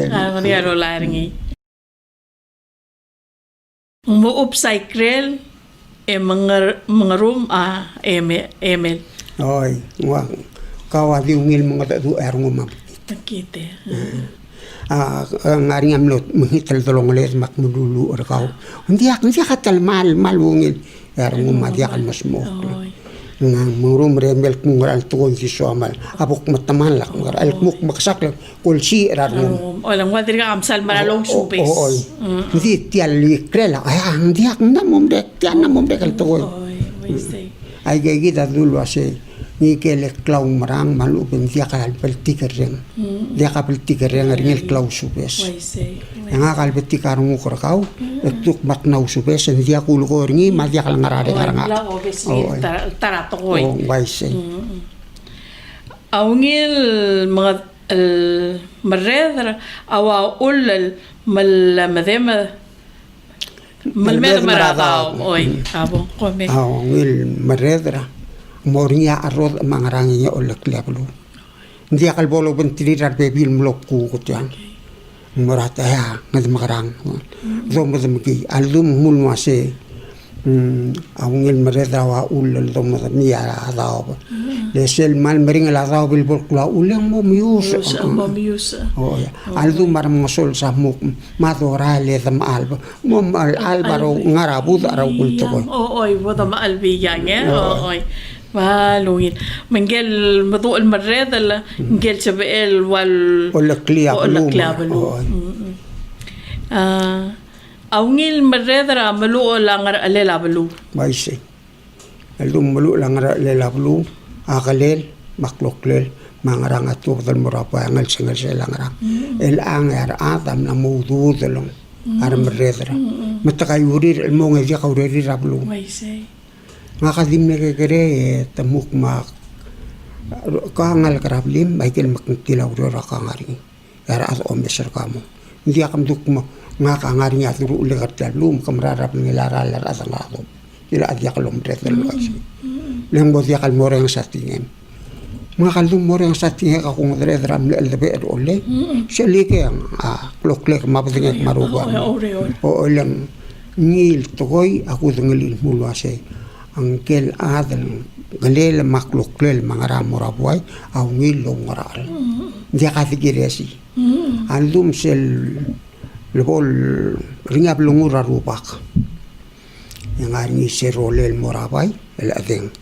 ngi mo upcycle mga room emel oy wa kawadi ungil mga du erong makite ngaring amlot menghital tolong les mak mudulu kau hindi katal malungil erong madiakan mas mo nang murum remel kungal tuon si somal apok mataman lak ngar almuk maksak lang kulsi rarmo olang wadir ka amsal maralong supes oy hindi tiali krela ay hindi ak namom dek tian namom dek al tuon ay gigita dulu ase ni kele klaw marang malu ben dia kal peltikereng dia ka peltikereng ringel klaw supes nga kal peltikarong ko kau etuk matnaw supes dia kulo ko ringi madia kal ngarare karanga tarato ko waise awngil mga maredra awa ulal malmadema malmedmaradaw oy abo kome awngil maredra Morinya arroz mangarangi olek leblu. Dia kal bolo bentirar bebil mlokku kutian. Morata ya ngad makarang. Zo mazamki alum mulwase awngil mereda wa ulal do mazamia adaw. Lesel mal mering adaw bil bolkula ulang mo mius. Oh ya. Alum maram ngosol sa muk madora le tam alba. Mom albaro ngarabud araw kulto ko. Oy boda ma albiyan oy. Malungin. Menggel madu al-marred ala menggel sabel wal olaklabalu. Awngil marred ra malu langar alelabalu. Baisi. Alum malu langar alelabalu akalel makloklel mangarang atur dal murapa angal singal langarang. El angar adam na mudu dalong ar marred ra. Matakayurir mo nga kawrir rablu. Baisi. Ngakadim na kagare tamuk mak kangal karablim baikil maktilaw ra kangari yara at omeser kamo hindi akam duk mo ngakangari nya turu ule kartalum kamrarap ng ilaral at ang ako ila adya kalom tretel kasi lang bo diya kalmore ang sa tingin mga kalum mo rin sa tingin akong dredram le elbe ole siya like ang kloklek mapatingek marugan o lang ngil tokoy ako ngilil mulwa say ang kel adal galel makloklel mga ramurabuay aw ngil lo ngoral dia katigiresi andum sel lebol ringap lungura rupak yang ari serolel morabay el adeng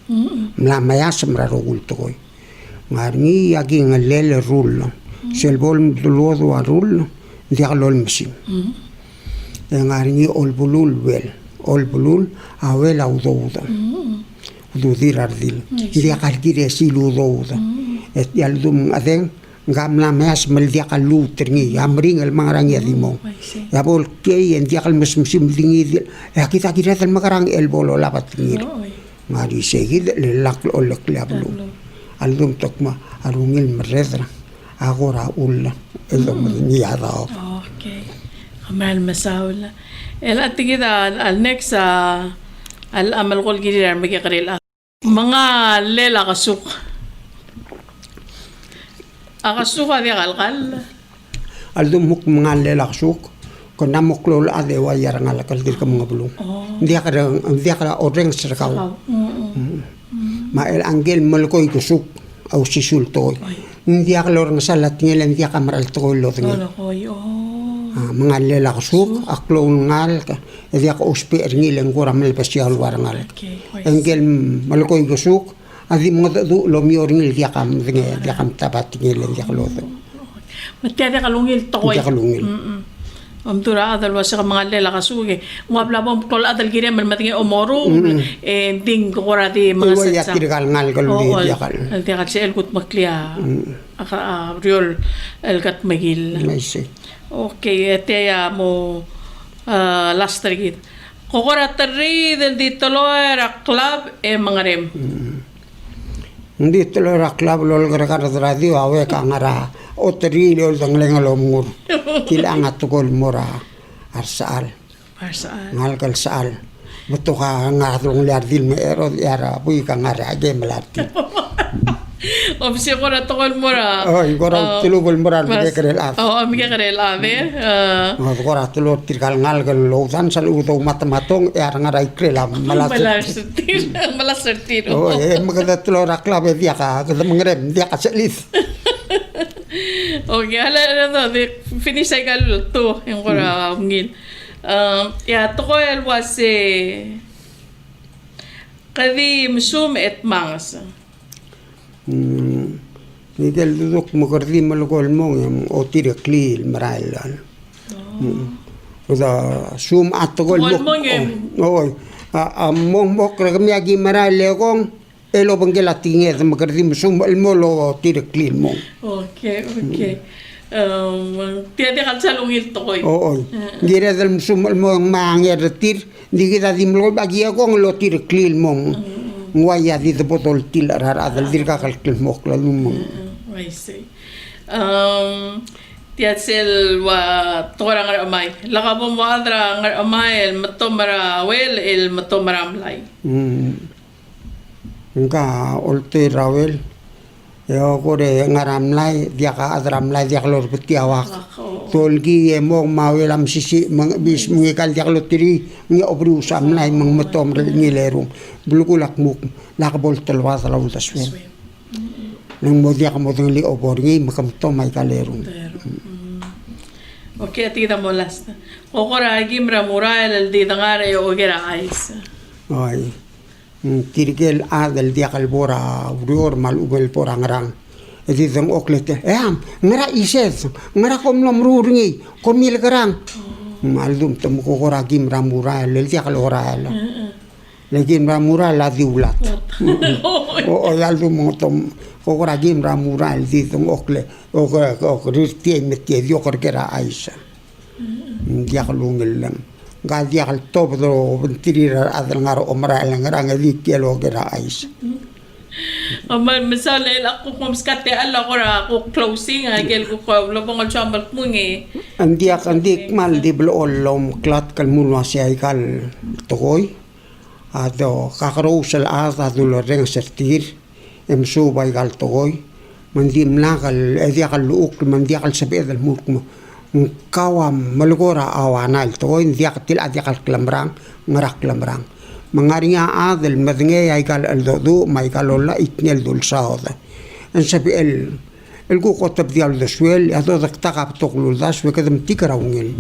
mlamaya semrarugul tokoy ngarni agi ngalele rul selbol duludo arul dialol misim ngarni olbulul olbulul awel awdouda ududir ardil dia kalgire siludouda et yaldum adeng gamla mes mel dia kalu terngi amring el mangarang yadimo ya bol kay en dia kal mesmusim dingi ya kita kira tel magarang el bolo lapat ngir ngari segid le lak olek lablu aldum tokma arungil meredra agora ulla eldom niara okay kamal masaula el atigida al next al amal kol girir magikaril mga lela kasuk akasuka di kalkal aldum muk mga lela kasuk ko namoklol ade wayar ngalakal dir ka mga bulong dia ka oreng serkaw ma el angel malkoy kusuk au sisul toy dia ka lor ngasalat ngelen dia ka maral toy lo ngel mga lela kasuk aklong ngal ka dia ka uspe ngelen ko ramel pasyal war ngal angel malkoy kusuk adi mga du lo mi orngil dia kam tabat ngelen dia ka lo matya ka lungil toy dia ka lungil tura adal wasa ka mga lela kasuge ngabla bom tol adal gire man matingi omoro ding ko rati mga satsa ya tirgal ngal kaluli dia kal dia kal sel kut maklia riol el kat magil okay ete ya mo last trigit kokora tari del ditolo era club e mangarem hindi tolo ra club lol gara radio awe ka ngara o teri lol dangleng lomur kilangat tukol mora arsal ngal kal saal beto ka ngatong lardil me ero yara pui ka ngara age melati obsi ko na tukol mora gora tulugol mora de karel af amiga karel ave gora tulo tirkal ngal kal lodan sal uto matmatong yara ngara ikrela malasertir magada tulo ra club dia ka mangrem dia ka selis okay, hala finish ay kaluto yung kora ngil. Ya to ko el was kadi musum et mangas. Nidel duduk magardi malugol mo yung otire klil marailan. Oda sum atogol mo. Oy. Mong mok kami maraile kong elo bangela tinge magardi musum el molo tire klil mo. Okay. Tiada kalsal ungil to koy. Gira dal musum mo manger tir di kita dimlo bagi ako lo tire klil mo. Nguaya di botol til rara dal dir ka klil mo klal mo. I see. Tiatsel wa tora ngar amay. Lakabo mo adra ngar amay el matomara wel el matomara amlay. Nga olte rawel yo kore ngaramlay dia ka adramlay dia klor betiawak tolgi mo mawelam sisi bis mengikal dia klor tiri ngi obru samlay mang matom ngilerum bulukulak muk lakbol telwas law taswe nang mo dia ka mo li oborgi makam to may kalerum okay tida mo last kokora gimra mural el di dangare o gera ais ay tirigel adal dia kalbora urior mal ubel porangrang edi dang oklete ngara ises ngara komlom ruringi komil garang maldum tem ko kora gim ramura le dia kalora le gim ramura la diulat o yaldum tom ko kora gim ramura di dang okle o ristie metie dio korgera aisa dia kalungel lang gadia al top do tirir adal ngaro omra ngara ngadi kelo gera ais misal ako kung skate ala ko ra ko closing gel ko lobong al chambal mungi andik mal di blolom klat kal mulwa si aikal tokoy ado kakaro sel asa dul reng sertir subay gal togoy mandim nakal ediakal luuk mandiakal sabed al mulk mo kawam malgora awanal togoy diak til adiakal klamrang ngarak klamrang mangaringa adel madnge ay gal al dodu may kalola itnel dul saoda en sabi el gukotab dial deswel ato daktakap toklul das wekadam tikarawngil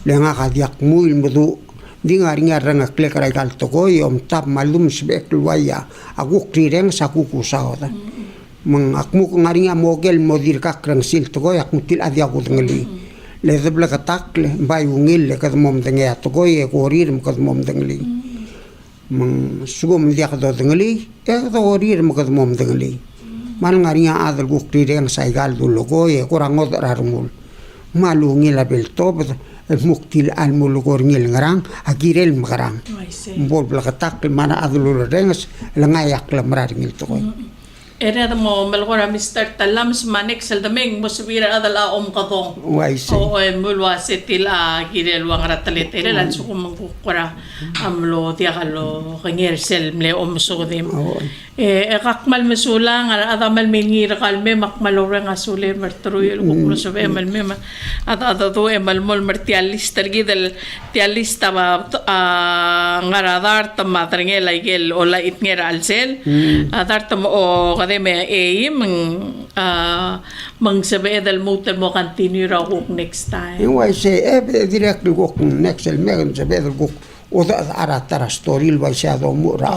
lenga kadiak muil mudu di ngaringa ranga klekaray gal togoy tap malum sbek luaya aguk rireng sa kuku saoda mang akmu ngaringa mogel modir kakrang sil togoy akmutil adiaku ngali le debla katak le bay ungil le kadmom denge togoy e korir mo kadmom dengli mang sugom diak do dengli e do korir mo kadmom dengli mal ngaringa adal guk rireng sa igal dulogo e kurangod rarmul malungi la bel top muktil al mulugor ngil ngarang agirel magarang bol blakatak mana adul rengas langayak lamrar ngil tokoy Era mo malgora Mr. Talam smanek saldameng mo subira adala kadong. Waise. Oo mulwa setil girel wang ratalit lan su kumangkura amlo tiakalo kangir sel mle sudim. Kakmal mesula nga adamal mingir kalme makmalore nga sule mertruyo kuklo sobe malme ada do malmol mertialista gidel tialista ba ngaradar tamadrenge laigel ola itngera alsel adar tam o kademe mang sabi dal motel mo continue ra kuk next time. Waise directly kuk next el megan sabi dal kuk oda aratara story il waise ado mura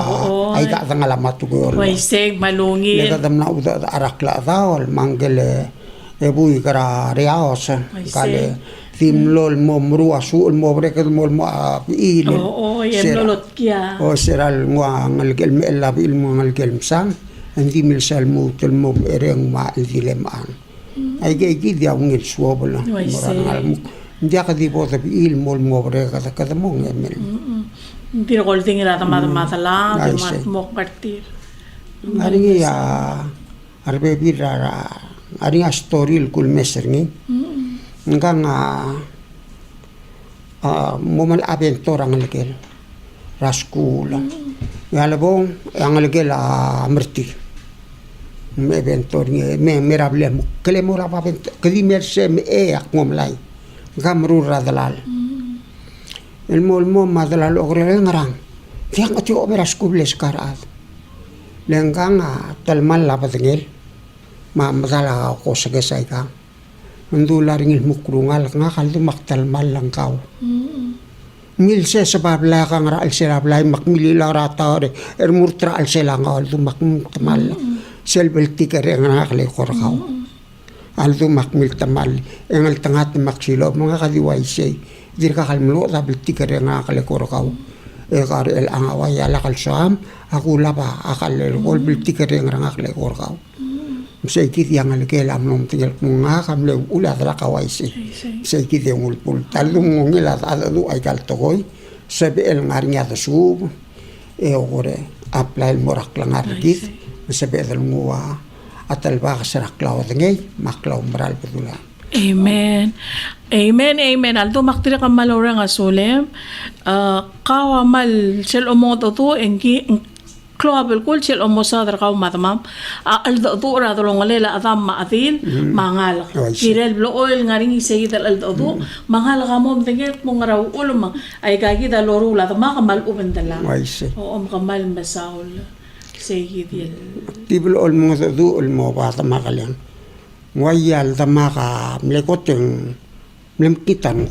ay ka ngalamat ko. Waise malungi. Lega dam na oda arakla dawal mangele ebui kara reaos kale timlol mo mru asul mo brekel mo il. Oo, yem lolot kya. O seral ngwa ngalgel me la bil mo ngalgel msang hindi milsal mo tel mo ereng ma dilemaan ay gay dia ngil swobla moral mo dia ka di po tabi il mo bre ka mo ngemel hindi ko ting ira mata la mat mo partir ari ya arbe birara ari story kul meser ni ngang momal aventura ngalgel raskula yalabong ang ngalgel merti me bentor me mirable kele mora pa kedi merse me akmom lai gamru radalal el mol mo madalal ogre ngarang tiang ati oberas kubles karat lengang talmal la patengel ma madala ko sagesay ka mandular ngil mukrungal nga kaldu maktalmal lang kaw milse sa babla kang ra al selablay makmili la ratare murtra al selangal du maktamal selbel tikere nga nakale korakaw aldo makmil tamal engal tangat maksilo mga kadiwaisay dir ka kalmlo dabel tikere nga nakale korakaw kar el angaway ala kalsam ako laba akal kol bil tikere nga nakale korakaw say kit yang alkel amnom tingel nga kamle ula dra kawaisi say kit yung ulpul talung ngila adu ay kaltokoy sabi el ngarnya tasub ore apply morak lang argit sabi el ngwa atal ba kasarak law ngay maklaw maral pedula. Amen. Amen, amen. Aldo maktira ka malora nga sulem. Kawamal sel omot to enki klobel kul sel omosadar kaw matamam. Aldo to ra dolong lela adam maatil mangal. Kirel blo oil ngaring isay dal aldo to mangal ka mo tingel mo ngaraw ulum ay kagi daloru la makamal ubendala. Oo makamal masaul. Tibul ol mo do ol mo bata makalang wayal tamaka mlekoteng mlemkitan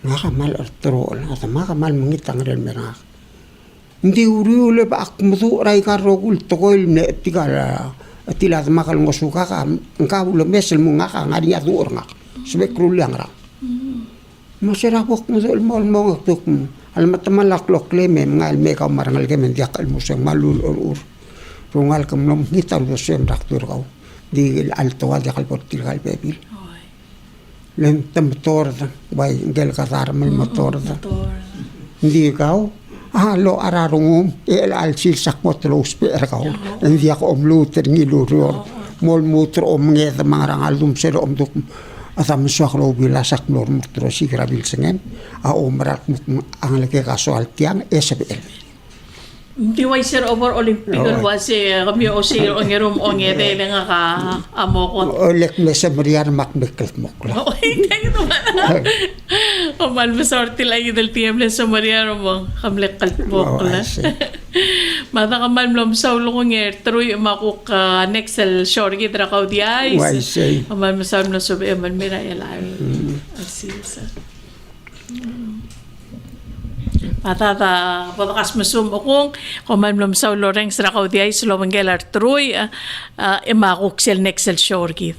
makamal artrol at makamal mangitang ren merak hindi uriule ba akmudu ray karogul tokoil ne tikala tila makal ngosuka ka ngkabulo mesel mo nga ka ngari adur nga spekrul yang ra masirapok mo ol mo tuk almat malaklok leme ngal me ka marangal kemen dia kal musang malul ur rungal kam nom hitar do sem raktur kau di alto dia kal portil kal pebil len motor bay gel kasar mal motor di kau lo ararungum el al sil sakmot lo sper kau dia ko omluter ngilur mol muter om nge marangal dum ser om duk asam suaklo bilasak nor mutro sigrabil sengen a omrak ang leke kaso altiang SBL Di way sir over Olympic wasi kami o si ongerum ongede nga ka amo ko. Olek me sa Mariana makmikal mo ko. Oy, tayo naman. Kamal masorti lagi del tiempo sa Maria mo kamlek kalpok la. Mata kamal mlom sa ulong truy makuk nexel shore gidra ka di ay. Why say? Kamal masam na sobe man mira elay. Asisa. Matata podcast masum akong kuman mlom sa loreng sa ka di ay slowing gelar truy imakuk sel nexel shore gid.